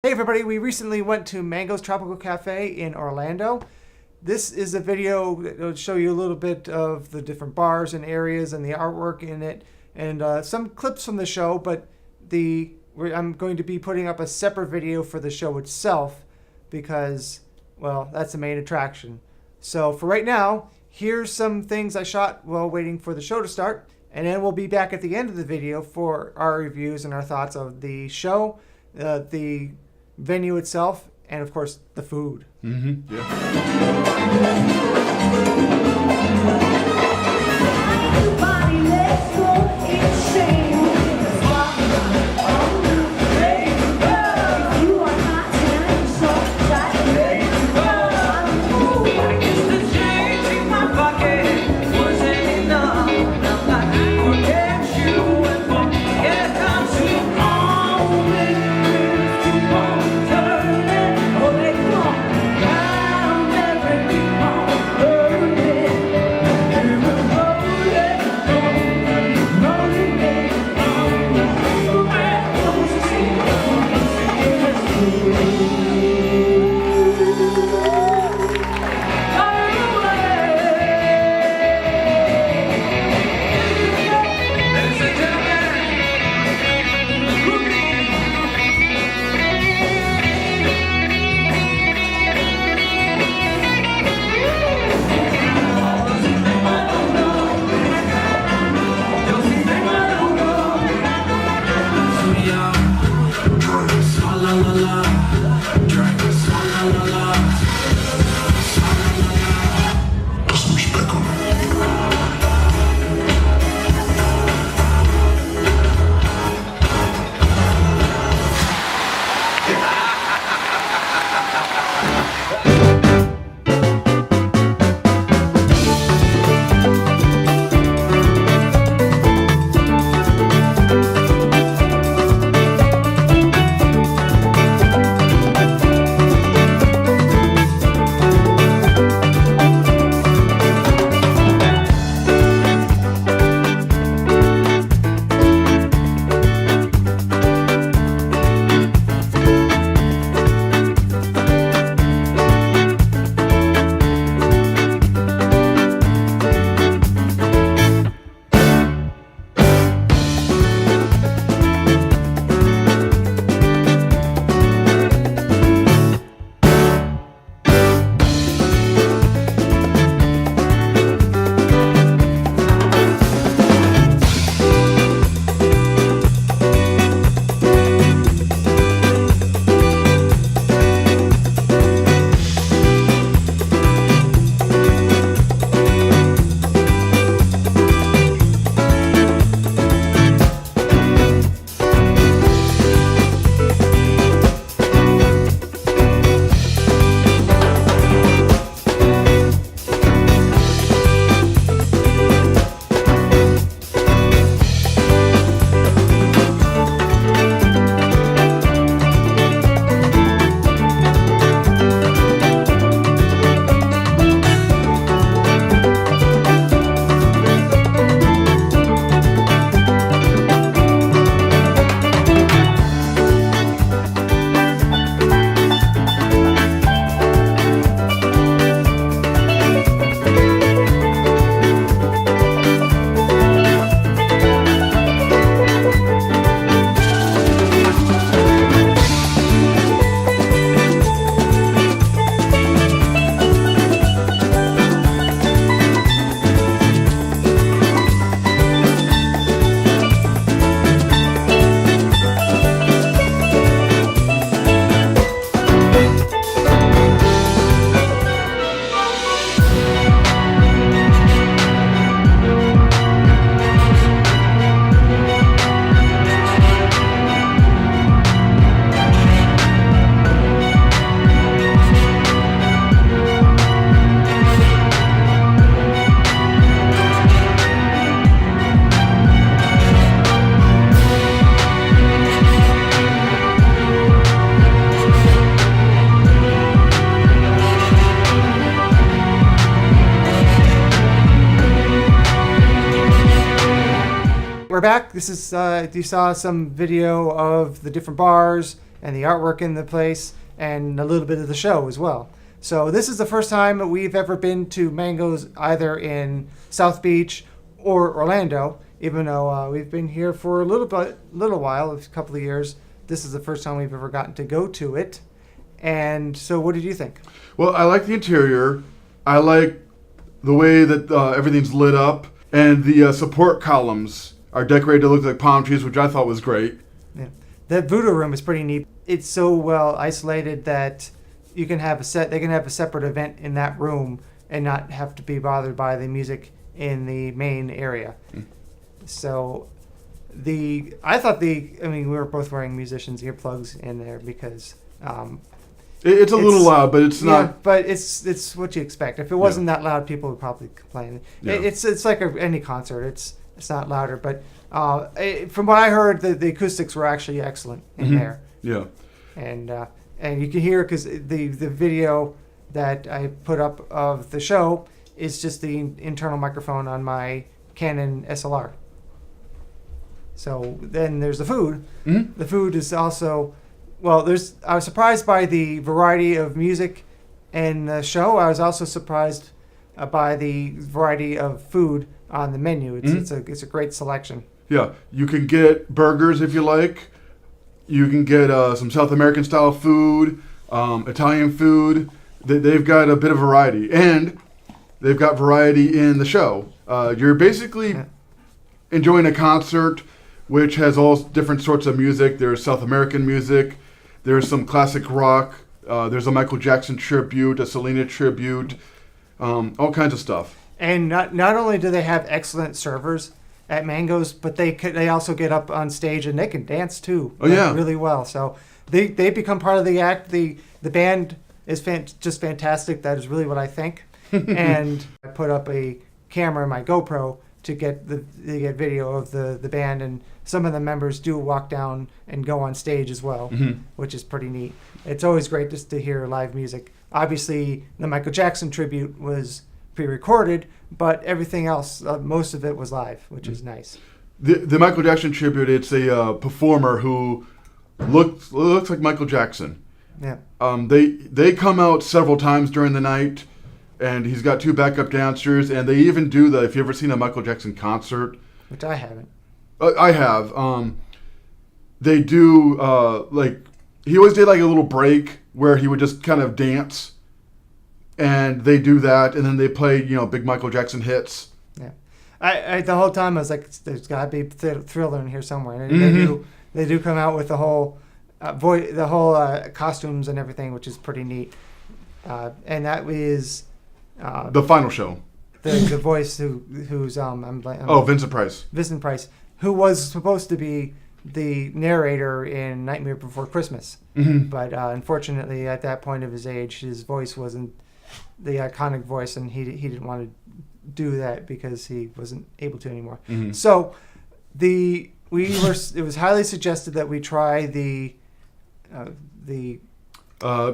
Hey everybody, we recently went to Mango's Tropical Cafe in Orlando. This is a video that will show you a little bit of the different bars and areas and the artwork in it, and some clips from the show, but I'm going to be putting up a separate video for the show itself because, well, that's the main attraction. So for right now, here's some things I shot while waiting for the show to start, and then we'll be back at the end of the video for our reviews and our thoughts of the show, the venue itself, and of course the food. Mm-hmm. Yeah. Everybody, let's go insane. If you are not tonight, so tight. It's the change in my pocket wasn't enough. Now I forget you and forget how to own it. Keep on turning, oh they come on. I'll never keep on burning. You will roll it, rolling it. You will Ladies and gentlemen, We're back. This is you saw some video of the different bars and the artwork in the place and a little bit of the show as well. So this is the first time we've ever been to Mango's either in South Beach or Orlando, even though we've been here for a little while, a couple of years. This is the first time we've ever gotten to go to it. And so what did you think? Well, I like the interior. I like the way that everything's lit up. And the support columns are decorated to look like palm trees, which I thought was great. Yeah. The voodoo room is pretty neat. It's so well isolated that you can have they can have a separate event in that room and not have to be bothered by the music in the main area. So I mean, we were both wearing musicians' earplugs in there because It's a little loud, but it's not. Yeah, but it's what you expect. If it wasn't that loud, people would probably complain. Yeah. It's like any concert. It's not louder, but from what I heard, the acoustics were actually excellent in there. Yeah. And you can hear because the video that I put up of the show is just the internal microphone on my Canon SLR. So then there's the food. Mm-hmm. The food is also, well, I was surprised by the variety of music in the show. I was also surprised by the variety of food on the menu. It's a great selection. Yeah. You can get burgers if you like. You can get some South American style food, Italian food. They've got a bit of variety. And they've got variety in the show. You're basically enjoying a concert which has all different sorts of music. There's South American music. There's some classic rock. There's a Michael Jackson tribute, a Selena tribute, all kinds of stuff. And not only do they have excellent servers at Mango's, but they also get up on stage and they can dance too. Oh yeah, really well. So they become part of the act. The band is just fantastic. That is really what I think. And I put up a camera in my GoPro to get video of the band, and some of the members do walk down and go on stage as well, which is pretty neat. It's always great just to hear live music. Obviously, the Michael Jackson tribute was pre-recorded, but everything else, most of it was live, which is nice. The Michael Jackson tribute, it's a performer who looks like Michael Jackson. Yeah. They come out several times during the night, and he's got 2 backup dancers, and they even do if you've ever seen a Michael Jackson concert. Which I haven't. I have. They do, he always did like a little break where he would just kind of dance, and they do that, and then they play, big Michael Jackson hits. Yeah. I the whole time I was like, there's got to be Thriller in here somewhere. And they do come out with the whole costumes and everything, which is pretty neat. And that is the final show. The voice who's Vincent Price. Vincent Price, who was supposed to be the narrator in Nightmare Before Christmas, but unfortunately at that point of his age, his voice wasn't the iconic voice, and he didn't want to do that because he wasn't able to anymore. So it was highly suggested that we try the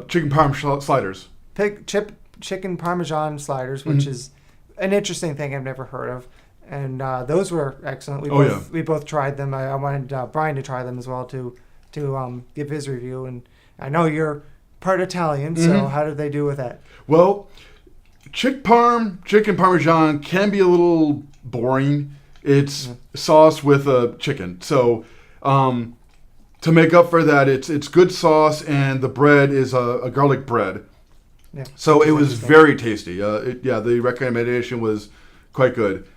chicken parm sliders. Chicken Parmesan sliders, which is an interesting thing I've never heard of. And those were excellent. We both tried them. I wanted Brian to try them as well to give his review. And I know you're part Italian, so how did they do with that? Well, chicken Parmesan can be a little boring. It's sauce with a chicken. So to make up for that, it's good sauce, and the bread is a garlic bread. Yeah, so it was very tasty. The recommendation was quite good.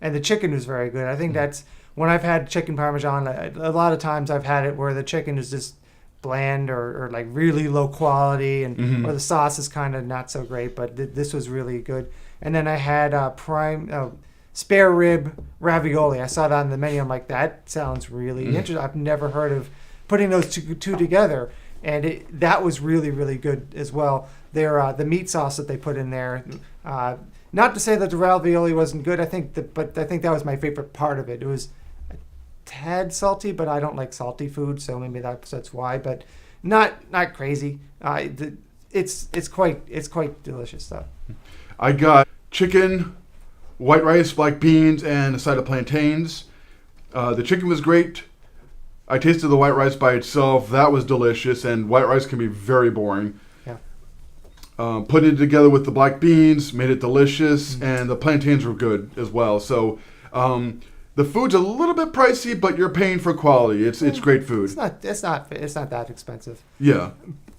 And the chicken was very good. I think that's when I've had chicken Parmesan, a lot of times I've had it where the chicken is just bland or like really low quality, and or the sauce is kind of not so great, but this was really good. And then I had Sparerib ravioli. I saw that on the menu. I'm like, that sounds really interesting. I've never heard of putting those two together. And that was really, really good as well. The meat sauce that they put in there, not to say that the ravioli wasn't good. But I think that was my favorite part of it. It was a tad salty, but I don't like salty food, so maybe that's why. But not crazy. It's quite delicious stuff. I got chicken, white rice, black beans, and a side of plantains. The chicken was great. I tasted the white rice by itself. That was delicious, and white rice can be very boring. Yeah. Putting it together with the black beans made it delicious, and the plantains were good as well. So the food's a little bit pricey, but you're paying for quality. It's great food. It's not that expensive. Yeah.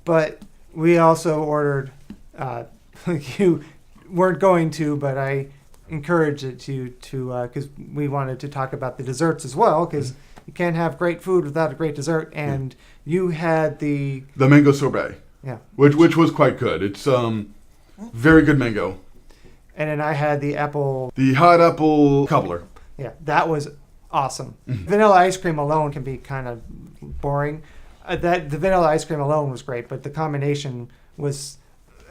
But we also ordered. You weren't going to, but I encouraged it to because we wanted to talk about the desserts as well, because you can't have great food without a great dessert. And you had the mango sorbet. Yeah. Which was quite good. It's very good mango. And then I had the hot apple cobbler. Yeah, that was awesome. Vanilla ice cream alone can be kind of boring. The vanilla ice cream alone was great, but the combination was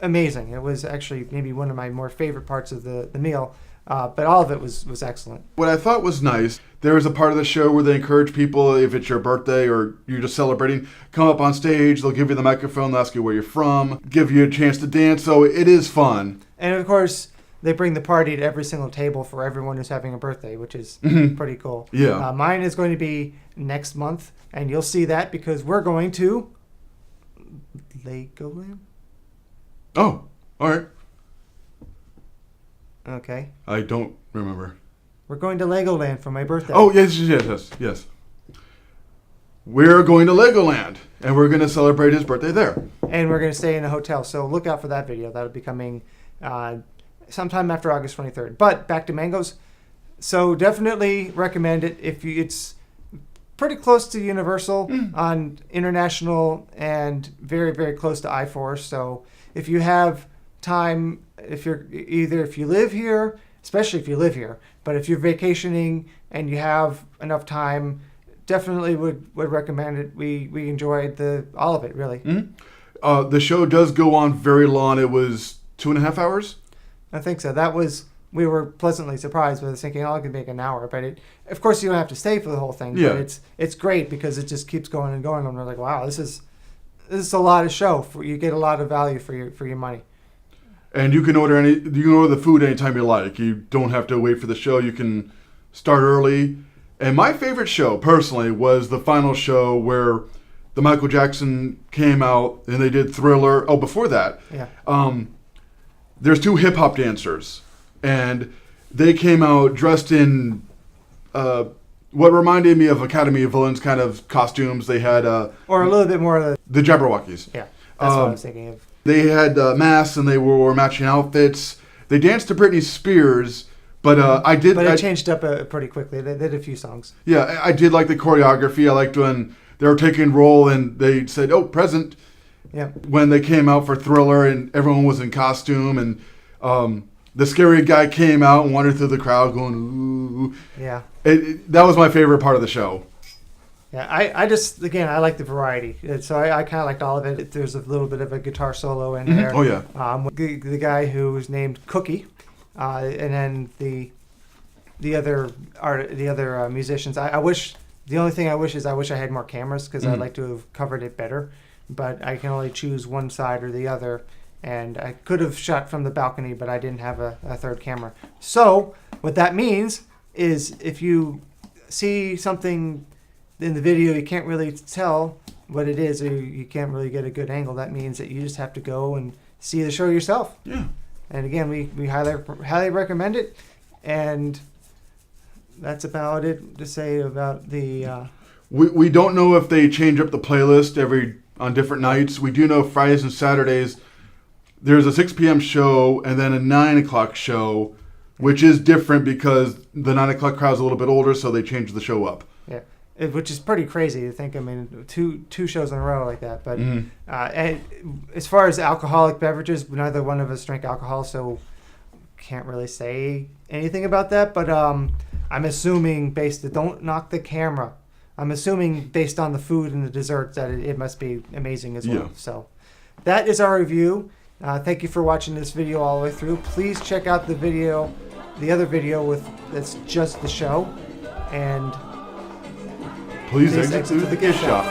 amazing. It was actually maybe one of my more favorite parts of the meal. But all of it was excellent. What I thought was nice, there was a part of the show where they encourage people, if it's your birthday or you're just celebrating, come up on stage, they'll give you the microphone, they'll ask you where you're from, give you a chance to dance, so it is fun. And of course, they bring the party to every single table for everyone who's having a birthday, which is pretty cool. Yeah. Mine is going to be next month, and you'll see that because we're going to Legoland. Oh, all right. Okay. I don't remember. We're going to Legoland for my birthday. Oh, yes. We're going to Legoland, and we're going to celebrate his birthday there. And we're going to stay in a hotel, so look out for that video. That'll be coming sometime after August 23rd. But back to mangoes. So definitely recommend it. It's pretty close to Universal on International and very, very close to I-4. So if you have time, if you live here, especially if you live here, but if you're vacationing and you have enough time, definitely would recommend it. We enjoyed all of it, really. The show does go on very long. It was 2.5 hours. I think so. We were pleasantly surprised with thinking, I could make an hour, but of course you don't have to stay for the whole thing. Yeah. But it's great because it just keeps going and going, and we're like, wow, this is a lot of show. You get a lot of value for your money. And you can order the food anytime you like. You don't have to wait for the show. You can start early. And my favorite show, personally, was the final show where the Michael Jackson came out and they did Thriller. Oh, before that, there's 2 hip hop dancers, and they came out dressed in what reminded me of Academy of Villains kind of costumes. They had or a little bit more of the Jabberwockies. Yeah, that's what I was thinking of. They had masks and they wore matching outfits. They danced to Britney Spears, but it changed up pretty quickly. They did a few songs. Yeah, I did like the choreography. I liked when they were taking roll and they said, "Oh, present." Yeah. When they came out for Thriller and everyone was in costume and the scary guy came out and wandered through the crowd going, "Ooh." Yeah. That was my favorite part of the show. Yeah, I like the variety. So I kind of liked all of it. There's a little bit of a guitar solo in there. Oh, yeah. The guy who was named Cookie, and then the other musicians. The only thing I wish I had more cameras because I'd like to have covered it better. But I can only choose one side or the other. And I could have shot from the balcony, but I didn't have a third camera. So what that means is if you see something in the video you can't really tell what it is, or you can't really get a good angle, that means that you just have to go and see the show yourself. Yeah. And again, we highly recommend it. And that's about it to say about the... We don't know if they change up the playlist on different nights. We do know Fridays and Saturdays there's a 6 p.m. show and then a 9 o'clock show, which is different because the 9 o'clock crowd's a little bit older, so they changed the show up. Yeah, which is pretty crazy to think. I mean, two shows in a row like that. But and as far as alcoholic beverages, neither one of us drink alcohol, so can't really say anything about that. But I'm assuming don't knock the camera. I'm assuming based on the food and the desserts that it must be amazing as well. Yeah. So that is our review. Thank you for watching this video all the way through. Please check out the other video that's just the show, and please exit through the gift shop.